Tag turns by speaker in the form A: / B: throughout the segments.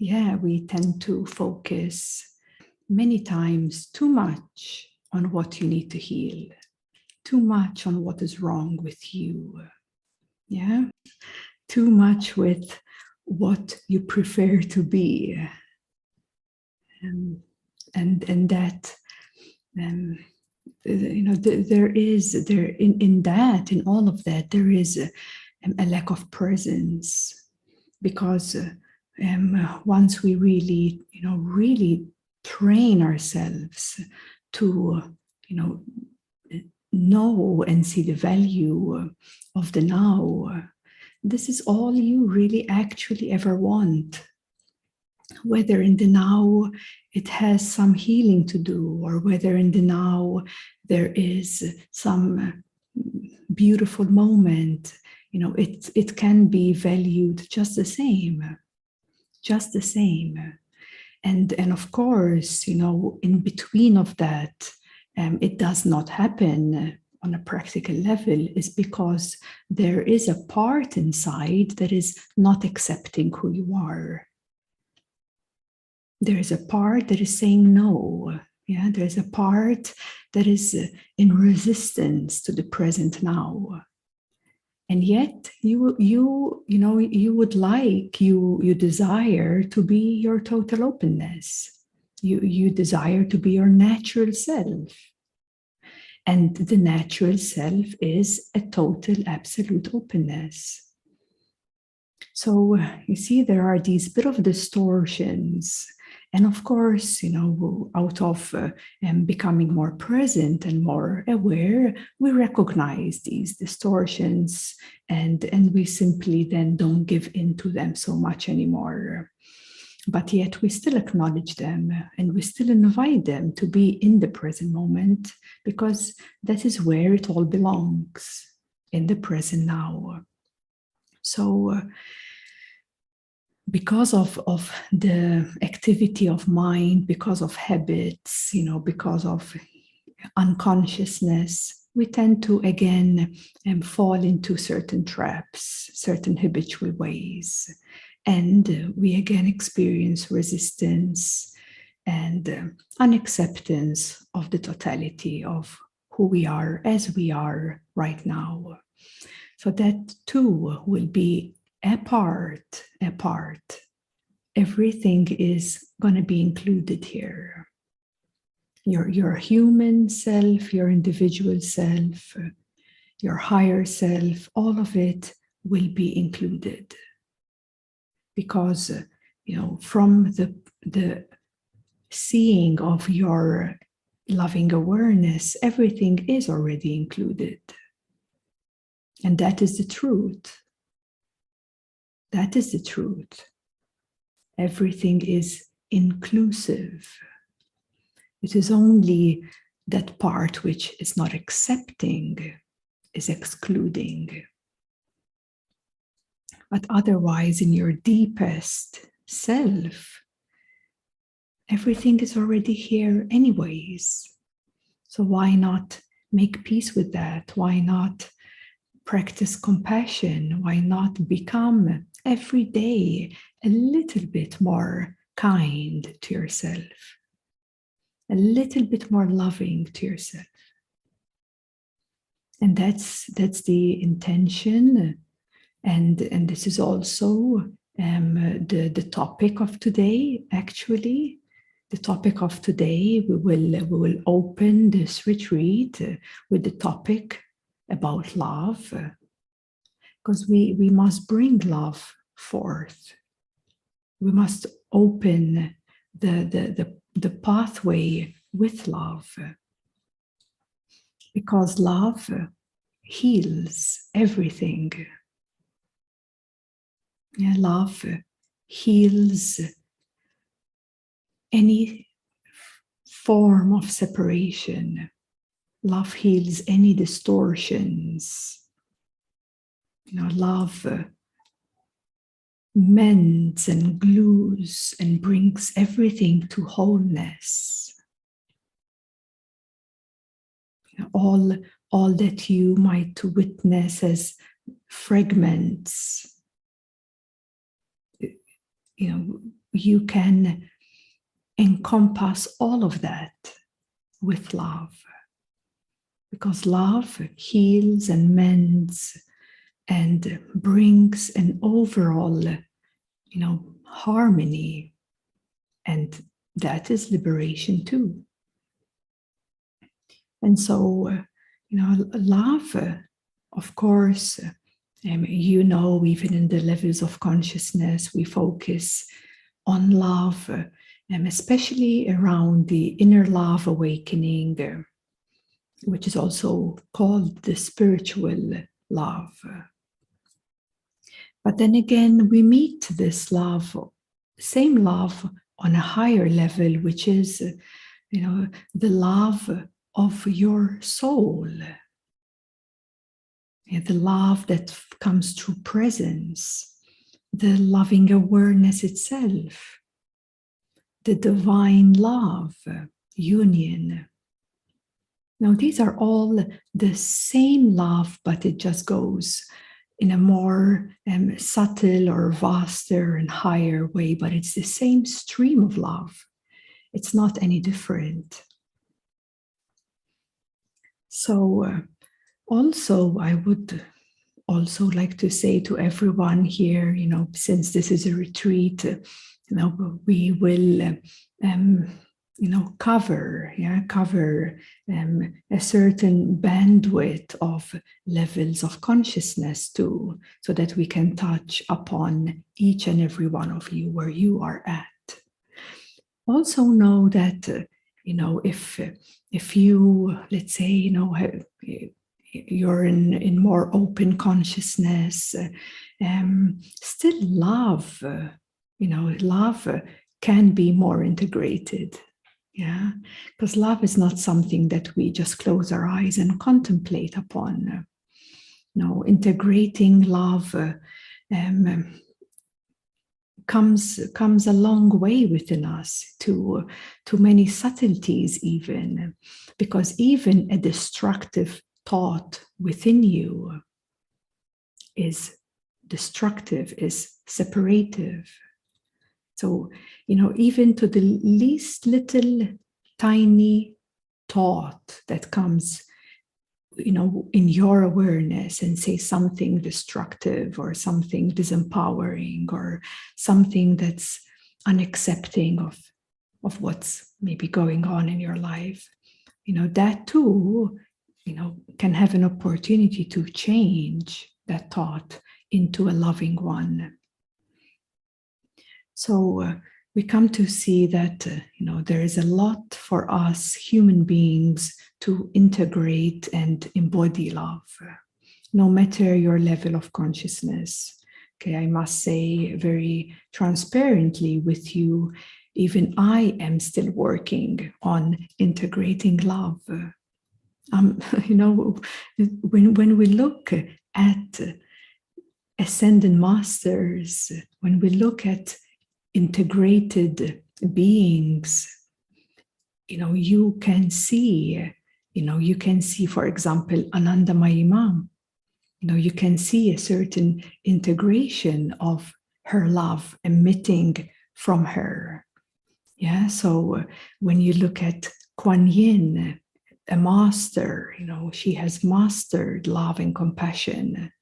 A: we tend to focus many times too much on what you need to heal, too much on what is wrong with you. Yeah, too much with what you prefer to be, and that there is in all of that there is a lack of presence, because once we really train ourselves to know and see the value of the now, this is all you really actually ever want. Whether in the now it has some healing to do, or whether in the now there is some beautiful moment, it can be valued just the same. And of course, in between of that, it does not happen on a practical level, is because there is a part inside that is not accepting who you are. There is a part that is saying no. Yeah, there's a part that is in resistance to the present now. And yet you desire to be your total openness. You desire to be your natural self. And the natural self is a total, absolute openness. So you see, there are these bit of distortions. And of course, out of becoming more present and more aware, we recognize these distortions, and we simply then don't give in to them so much anymore. But yet we still acknowledge them, and we still invite them to be in the present moment, because that is where it all belongs, in the present now. So because of the activity of mind, because of habits, because of unconsciousness, we tend to again fall into certain traps, certain habitual ways. And we again experience resistance and unacceptance of the totality of who we are as we are right now. So that too will be a part. Everything is going to be included here. Your human self, your individual self, your higher self, all of it will be included. Because, from the seeing of your loving awareness, everything is already included. And that is the truth. That is the truth. Everything is inclusive. It is only that part which is not accepting, is excluding. But otherwise, in your deepest self, everything is already here anyways. So why not make peace with that? Why not practice compassion? Why not become every day a little bit more kind to yourself? A little bit more loving to yourself. And that's the intention. And this is also the topic of today, actually. The topic of today, we will open this retreat with the topic about love, because we must bring love forth. We must open the pathway with love, because love heals everything. Yeah, love heals any form of separation. Love heals any distortions. Love mends and glues and brings everything to wholeness. All that you might witness as fragments, you can encompass all of that with love. Because love heals and mends and brings an overall, harmony. And that is liberation too. And so, love, of course, even in the levels of consciousness, we focus on love, especially around the inner love awakening, which is also called the spiritual love. But then again, we meet this love, same love on a higher level, which is, the love of your soul. The love that comes through presence, the loving awareness itself, the divine love, union. Now, these are all the same love, but it just goes in a more subtle or vaster and higher way, but it's the same stream of love. It's not any different. So also, I would also like to say to everyone here, since this is a retreat, we will, cover a certain bandwidth of levels of consciousness too, so that we can touch upon each and every one of you where you are at. Also know that, if you, let's say, you're in more open consciousness, still love, love can be more integrated. Yeah, because love is not something that we just close our eyes and contemplate upon. Integrating love comes a long way within us to many subtleties, even because even a destructive thought within you is destructive, is separative. So, even to the least little tiny thought that comes, in your awareness and say something destructive or something disempowering or something that's unaccepting of what's maybe going on in your life, that too, can have an opportunity to change that thought into a loving one. So we come to see that, there is a lot for us human beings to integrate and embody love, no matter your level of consciousness. Okay, I must say very transparently with you, even I am still working on integrating love. When we look at ascended masters, when we look at integrated beings, you can see, for example, Anandamayi Mom. You can see a certain integration of her love emitting from her. Yeah, so when you look at Kuan Yin, a master, she has mastered love and compassion.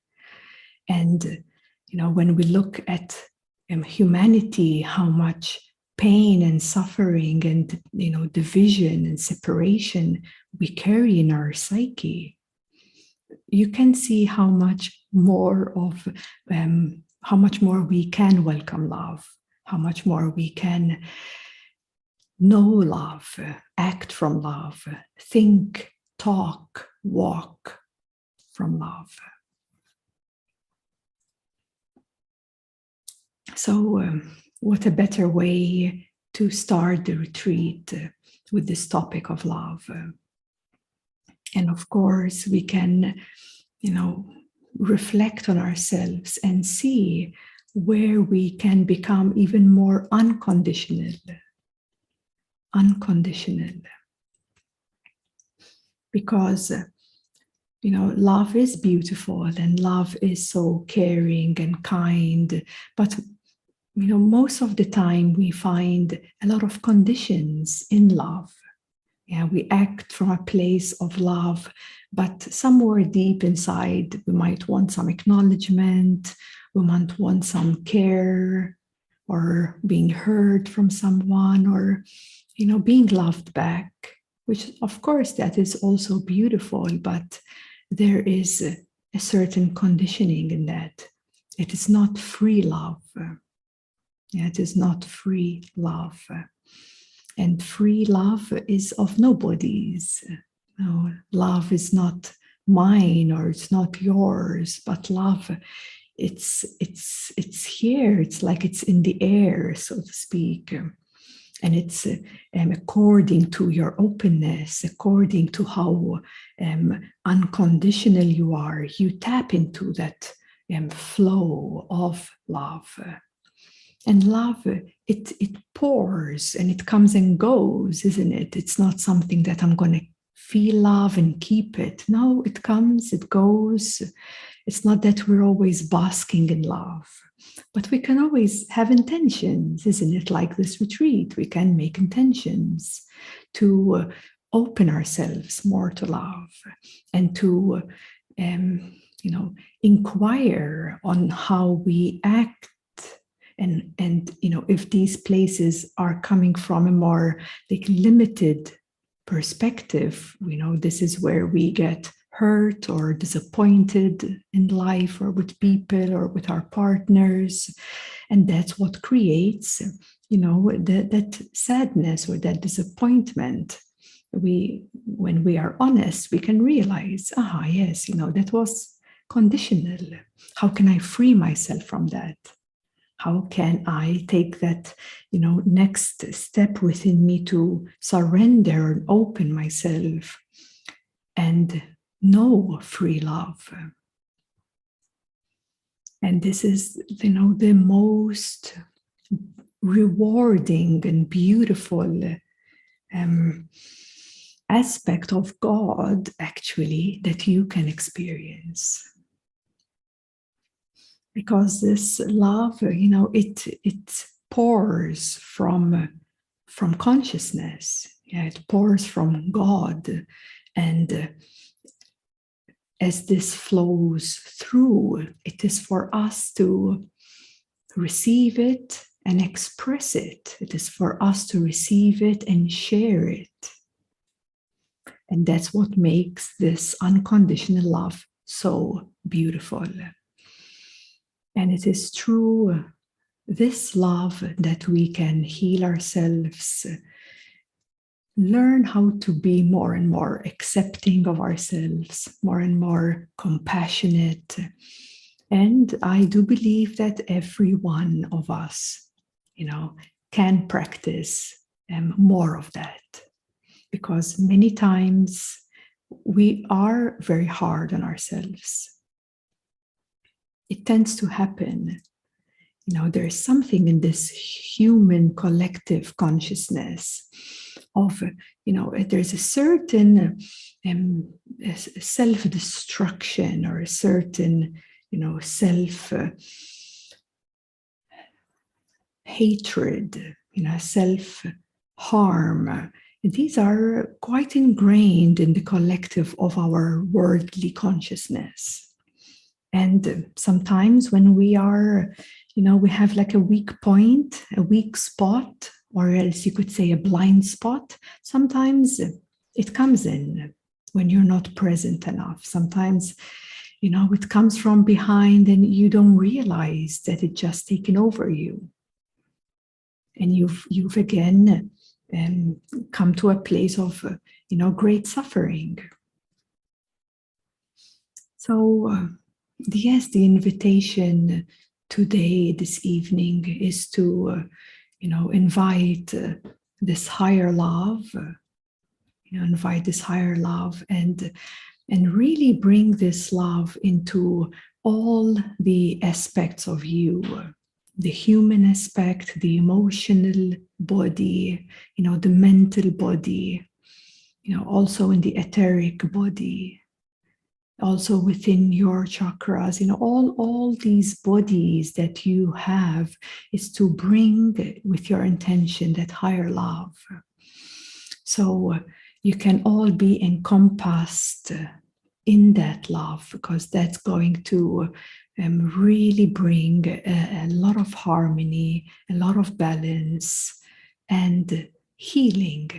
A: And, when we look at humanity, how much pain and suffering and, division and separation we carry in our psyche, you can see how much more we can welcome love, how much more we can know love, act from love, think, talk, walk from love. So what a better way to start the retreat with this topic of love. And of course, we can, reflect on ourselves and see where we can become even more unconditional. Because, love is beautiful and love is so caring and kind, but most of the time we find a lot of conditions in love. Yeah, we act from a place of love, but somewhere deep inside, we might want some acknowledgement, we might want some care, or being heard from someone, or being loved back, which of course that is also beautiful, but there is a certain conditioning in that. It is not free love. Yeah, it is not free love. And free love is of nobody's. No, love is not mine or it's not yours, but love, it's here. It's like it's in the air, so to speak. And it's according to your openness, according to how unconditional you are, you tap into that flow of love. And love, it pours and it comes and goes, isn't it? It's not something that I'm going to feel love and keep it. No, it comes, it goes. It's not that we're always basking in love, but we can always have intentions, isn't it? Like this retreat, we can make intentions to open ourselves more to love and to, inquire on how we act. And if these places are coming from a more limited perspective, this is where we get hurt or disappointed in life or with people or with our partners, and that's what creates that sadness or that disappointment. When we are honest, we can realize, yes, that was conditional. How can I free myself from that? How can I take that, next step within me to surrender and open myself and know free love? And this is, the most rewarding and beautiful aspect of God, actually, that you can experience. Because this love, it pours from consciousness. Yeah, it pours from God, and as this flows through, it is for us to receive it and express it. It is for us to receive it and share it. And that's what makes this unconditional love so beautiful. And it is through this love that we can heal ourselves, learn how to be more and more accepting of ourselves, more and more compassionate. And I do believe that every one of us, can practice more of that. Because many times we are very hard on ourselves. It tends to happen. There's something in this human collective consciousness of, there's a certain self-destruction or a certain, self-hatred, self-harm. These are quite ingrained in the collective of our worldly consciousness. And sometimes when we are, we have like a weak point, a weak spot, or else you could say a blind spot. Sometimes it comes in when you're not present enough. Sometimes, it comes from behind and you don't realize that it just taken over you. And you've again come to a place of, great suffering. So, yes, the invitation today, this evening, is to, invite this higher love, invite this higher love and really bring this love into all the aspects of you, the human aspect, the emotional body, the mental body, also in the etheric body. also within your chakras, all these bodies that you have, is to bring with your intention that higher love. So you can all be encompassed in that love, because that's going to really bring a lot of harmony, a lot of balance, and healing.